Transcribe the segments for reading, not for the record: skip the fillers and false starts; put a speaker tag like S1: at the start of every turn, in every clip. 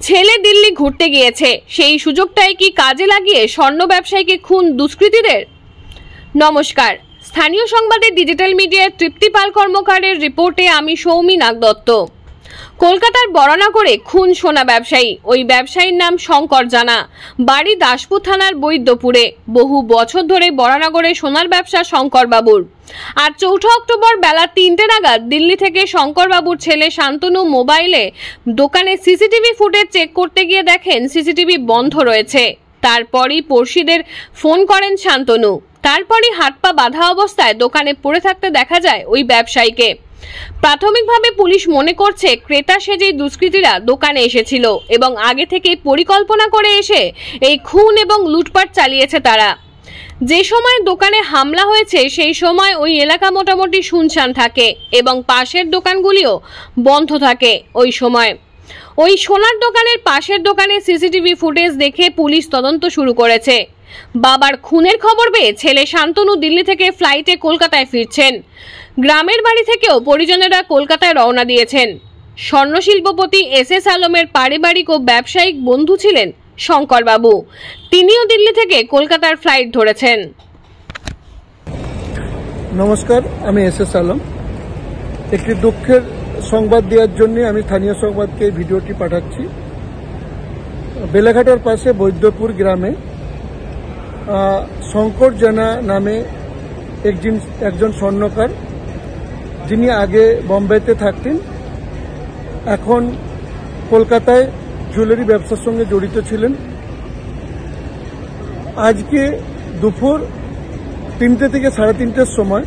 S1: ছেলে দিল্লি ঘুরতে গিয়েছে, সেই সুযোগটাই কি কাজে লাগিয়ে স্বর্ণ ব্যবসায়ীকে খুন দুষ্কৃতীদের? নমস্কার, স্থানীয় সংবাদের ডিজিটাল মিডিয়ায় তৃপ্তি পাল কর্মকারের রিপোর্টে আমি সৌমি নাগদত্ত। কলকাতার বরানগরে খুন সোনা ব্যবসায়ী। ওই ব্যবসায়ীর নাম শঙ্কর জানা, বাড়ি দাসপুর থানার বৈদ্যপুরে। বহু বছর ধরে বরানগরে সোনার ব্যবসা শঙ্কর বাবুর। আর 4 অক্টোবর বেলা 3টে নাগাদ দিল্লি থেকে শঙ্কর বাবুর ছেলে শান্তনু মোবাইলে দোকানে সিসিটিভি ফুটেজ চেক করতে গিয়ে দেখেন সিসিটিভি বন্ধ রয়েছে। তারপরই পড়শিদের ফোন করেন শান্তনু। তারপরই হাত পা বাঁধা অবস্থায় দোকানে পড়ে থাকতে দেখা যায় ওই ব্যবসায়ীকে। প্রাথমিকভাবে পুলিশ মনে করছে ক্রেতা সেজেই দুষ্কৃতীরা দোকানে এসেছিল এবং আগে থেকেই পরিকল্পনা করে এসে এই খুন এবং লুটপাট চালিয়েছে তারা। যে সময় দোকানে হামলা হয়েছে সেই সময় ওই এলাকা মোটামুটি শুনশান থাকে এবং পাশের দোকানগুলিও বন্ধ থাকে। ওই সময় ওই সোনার দোকানের পাশের দোকানে সিসিটিভি ফুটেজ দেখে পুলিশ তদন্ত শুরু করেছে। বাবার খুনের খবর পেয়ে ছেলে শান্তনু দিল্লি থেকে ফ্লাইটে কলকাতায় ফিরছেন। গ্রামের বাড়ি থেকেও পরিজনেরা কলকাতায় রওনা দিয়েছেন। স্বর্ণশিল্পপতি এস আলমের পারিবারিক ও ব্যবসায়িক বন্ধু ছিলেন শঙ্কর বাবু। তিনিও দিল্লি থেকে কলকাতার ফ্লাইট ধরেছেন।
S2: নমস্কার, আমি এস আলম। একটি দুঃখের সংবাদ দেওয়ার জন্য আমি স্থানীয় সংবাদকে এই ভিডিওটি পাঠাচ্ছি। বেলেঘাটার পাশে বৈদ্যপুর গ্রামে শঙ্কর জানা নামে একজন স্বর্ণকার, যিনি আগে বোম্বেতে থাকতেন, এখন কলকাতায় জুয়েলারি ব্যবসার সঙ্গে জড়িত ছিলেন। আজকে দুপুর 3টে থেকে 3:30টার সময়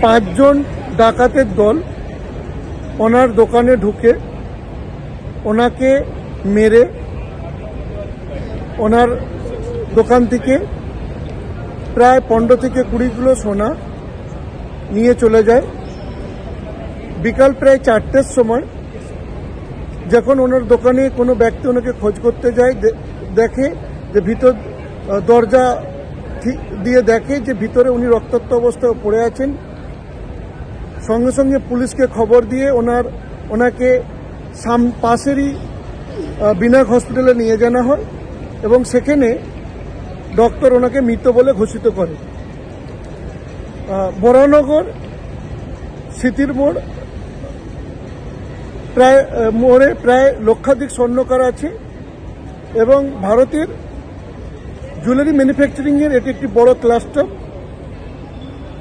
S2: 5 জন ডাকাতের দল ওনার দোকানে ঢুকে ওনাকে মেরে ওনার দোকান থেকে প্রায় 15 থেকে 20 কিলো সোনা নিয়ে চলে যায়। বিকাল প্রায় 4টের সময় যখন ওনার দোকানে কোনো ব্যক্তি ওনাকে খোঁজ করতে যায়, দেখে যে ভিতর দরজা দিয়ে দেখে যে ভিতরে উনি রক্তাক্ত অবস্থায় পড়ে আছেন। সঙ্গে সঙ্গে পুলিশকে খবর দিয়ে ওনাকে পাশেরই বিনাক হসপিটালে নিয়ে যাওয়া হয় এবং সেখানে ডক্টর ওনাকে মৃত বলে ঘোষিত করে। বরানগর স্মৃতির মোড়ে প্রায় লক্ষাধিক স্বর্ণকার আছে এবং ভারতের জুয়েলারি ম্যানুফ্যাকচারিং এর এটি একটি বড় ক্লাস্টার।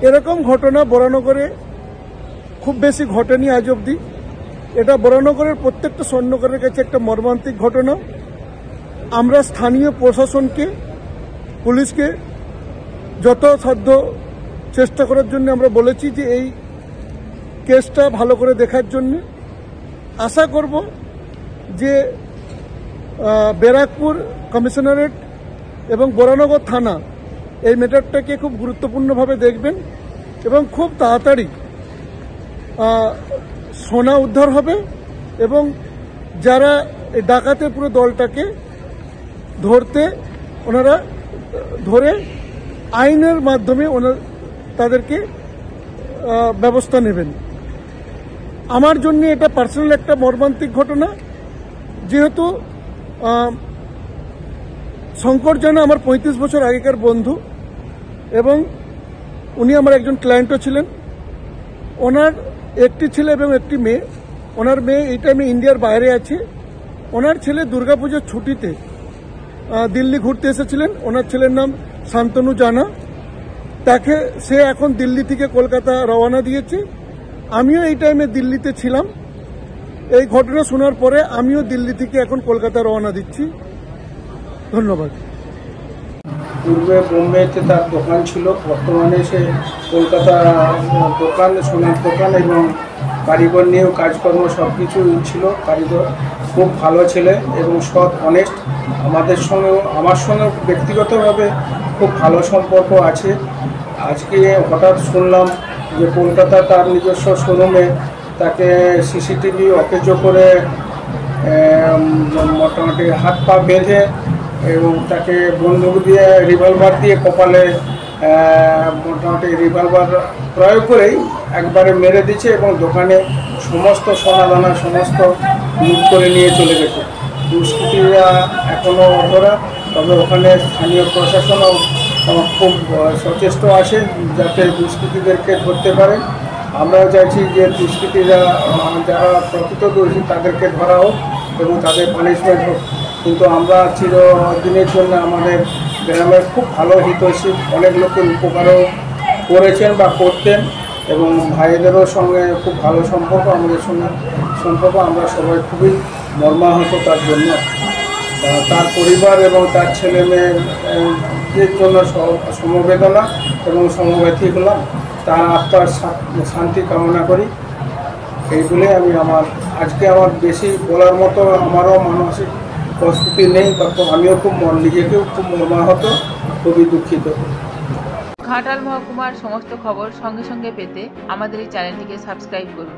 S2: এরকম ঘটনা বরানগরে খুব বেশি ঘটেনি আজ অবধি। এটা বরানগরের প্রত্যেকটা স্বর্ণকারের কাছে একটা মর্মান্তিক ঘটনা। আমরা স্থানীয় প্রশাসনকে, পুলিশকে যথাসাধ্য চেষ্টা করার জন্য আমরা বলেছি যে এই কেসটা ভালো করে দেখার জন্য। আশা করব যে ব্যারাকপুর কমিশনারেট এবং বরানগর থানা এই ম্যাটারটাকে খুব গুরুত্বপূর্ণভাবে দেখবেন এবং খুব তাড়াতাড়ি সোনা উদ্ধার হবে এবং যারা এই ডাকাতের পুরো দলটাকে ওনারা ধরে আইনের মাধ্যমে তাদেরকে ব্যবস্থা নেবেন। আমার জন্য এটা পার্সোনাল একটা মর্মান্তিক ঘটনা, যেহেতু শঙ্কর জানা আমার 35 বছর আগেকার বন্ধু এবং উনি আমার একজন ক্লায়েন্টও ছিলেন। ওনার একটি ছেলে এবং একটি মেয়ে। ওনার মেয়ে এই টাইমে ইন্ডিয়ার বাইরে আছে। ওনার ছেলে দুর্গাপুজোর ছুটিতে দিল্লি ঘুরতে এসেছিলেন। ওনার ছেলের নাম শান্তনু জানা। সে এখন দিল্লি থেকে কলকাতা রওনা দিয়েছে। আমিও এই টাইমে দিল্লিতে ছিলাম। এই ঘটনা শোনার পরে আমিও দিল্লি থেকে এখন কলকাতা রওনা দিচ্ছি। ধন্যবাদ।
S3: পূর্বে বোম্বেতে তার দোকান ছিল, বর্তমানে সে কলকাতা সোনার দোকান এবং কারিগর নিয়েও কাজকর্ম সব কিছু ছিল। কারিগর খুব ভালো ছেলে এবং সৎ, অনেস্ট। আমার সঙ্গেও ব্যক্তিগতভাবে খুব ভালো সম্পর্ক আছে। আজকে হঠাৎ শুনলাম যে কলকাতা তার নিজস্ব শোরুমে তাকে সিসিটিভি অকেজো করে মোটামুটি হাত পা বেঁধে এবং তাকে বন্দুক দিয়ে, রিভলভার দিয়ে কপালে মোটামুটি রিভলভার প্রয়োগ করেই একবারে মেরে দিচ্ছে এবং দোকানে সমস্ত সোনাদানা সমস্ত লুট করে নিয়ে চলে গেছে। দুষ্কৃতীরা এখনও অধরা, তবে ওখানে স্থানীয় প্রশাসনও খুব সচেষ্ট আছে যাতে দুষ্কৃতীদেরকে ধরতে পারে। আমরাও চাইছি যে দুষ্কৃতীরা যারা প্রকৃত দোষী তাদেরকে ধরা হোক এবং তাদের পানিশমেন্ট হোক। কিন্তু আমরা চিরদিনের জন্য আমাদের গ্রামের খুব ভালো হিতৈষী, অনেক লোকের উপকারও করেছেন বা করতেন এবং ভাইদেরও সঙ্গে খুব ভালো সম্পর্ক, আমাদের সঙ্গে সম্পর্ক। আমরা সবাই খুবই মর্মাহত তার জন্য। তার পরিবার এবং তার ছেলে মেয়েদের জন্য সমবেদনা এবং সমব্যথী হলাম। তার আত্মার শান্তি কামনা করি। এই বলে আমি আজকে আমার বেশি বলার মতো আমারও মানসিক প্রস্তুতি নেই, তখন আমিও নিজেকেও খুব মর্মাহত, খুবই দুঃখিত।
S4: ঘাটাল মহকুমার সমস্ত খবর সঙ্গে সঙ্গে পেতে আমাদের এই চ্যানেলটিকে সাবস্ক্রাইব করুন।